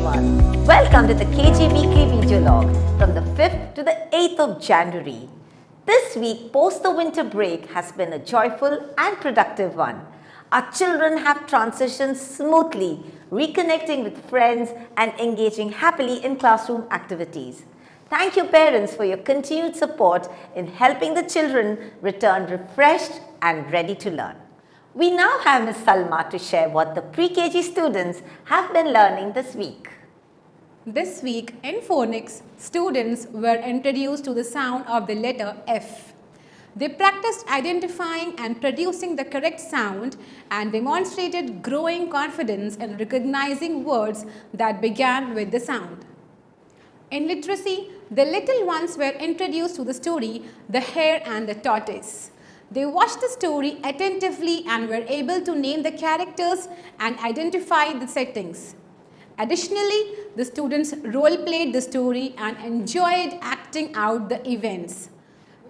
everyone. Welcome to the KG Weekly Video Log from the 5th to the 8th of January. This week, post the winter break, has been a joyful and productive one. Our children have transitioned smoothly, reconnecting with friends and engaging happily in classroom activities. Thank you, parents, for your continued support in helping the children return refreshed and ready to learn. We now have Ms. Salma to share what the pre-KG students have been learning this week. This week in phonics, students were introduced to the sound of the letter F. They practiced identifying and producing the correct sound and demonstrated growing confidence in recognizing words that began with the sound. In literacy, the little ones were introduced to the story The Hare and the Tortoise. They watched the story attentively and were able to name the characters and identify the settings. Additionally, the students role-played the story and enjoyed acting out the events.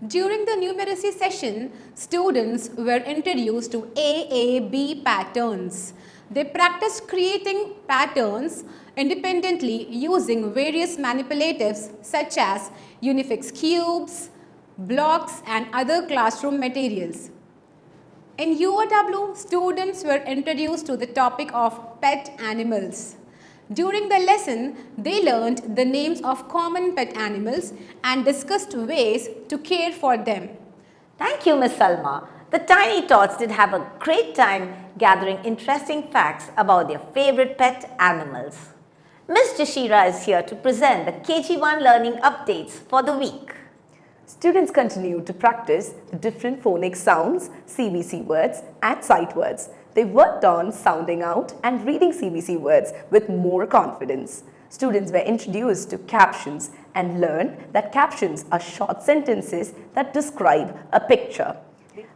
During the numeracy session, students were introduced to AAB patterns. They practiced creating patterns independently using various manipulatives such as Unifix cubes, blocks and other classroom materials. In UOW, students were introduced to the topic of pet animals. During the lesson, they learned the names of common pet animals and discussed ways to care for them. Thank you, Ms. Salma. The Tiny Tots did have a great time gathering interesting facts about their favorite pet animals. Ms. Jashira is here to present the KG1 learning updates for the week. Students continue to practice the different phonic sounds, CBC words and sight words. They worked on sounding out and reading CBC words with more confidence. Students were introduced to captions and learned that captions are short sentences that describe a picture.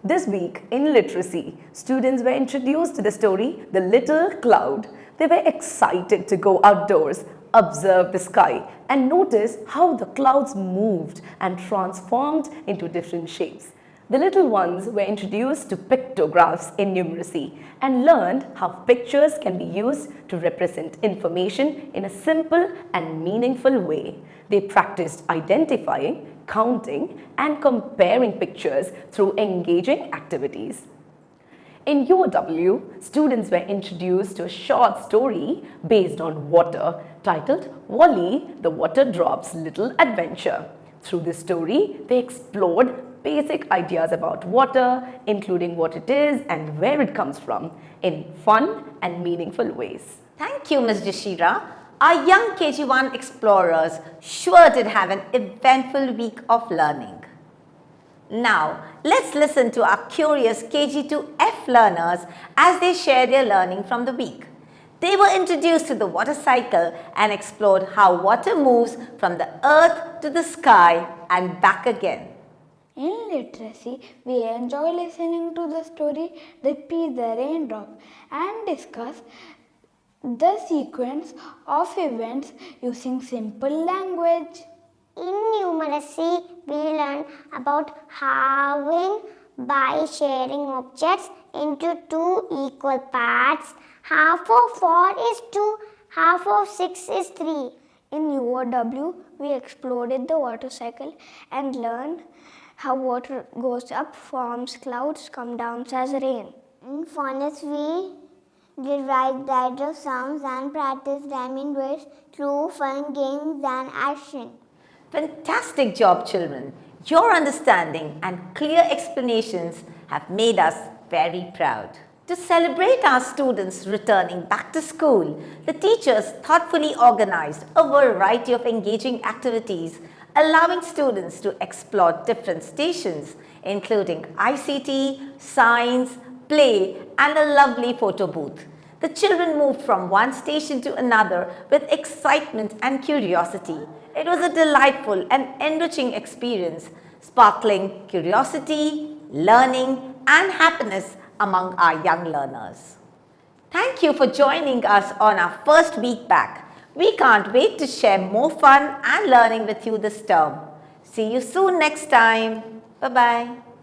This week in literacy, students were introduced to the story The Little Cloud. They were excited to go outdoors, observe the sky and notice how the clouds moved and transformed into different shapes. The little ones were introduced to pictographs in numeracy and learned how pictures can be used to represent information in a simple and meaningful way. They practiced identifying, counting and comparing pictures through engaging activities. In UOW, students were introduced to a short story based on water titled Wally, the Water Drop's Little Adventure. Through this story, they explored basic ideas about water, including what it is and where it comes from, in fun and meaningful ways. Thank you, Ms. Jashira. Our young KG1 explorers sure did have an eventful week of learning. Now, let's listen to our curious KG2F learners as they share their learning from the week. They were introduced to the water cycle and explored how water moves from the earth to the sky and back again. In literacy, we enjoy listening to the story Repeat the Raindrop and discuss the sequence of events using simple language. In numeracy, we learn about halving by sharing objects into two equal parts. Half of 4 is 2, half of 6 is 3. In UOW, we explored the water cycle and learned how water goes up, forms clouds, comes down as rain. In phonics, we did write diagram sounds and practice them in words through fun games and action. Fantastic job, children. Your understanding and clear explanations have made us very proud. To celebrate our students returning back to school, the teachers thoughtfully organized a variety of engaging activities, allowing students to explore different stations, including ICT, science, play, and a lovely photo booth. The children moved from one station to another with excitement and curiosity. It was a delightful and enriching experience, sparkling curiosity, learning, and happiness among our young learners. Thank you for joining us on our first week back. We can't wait to share more fun and learning with you this term. See you soon next time. Bye-bye.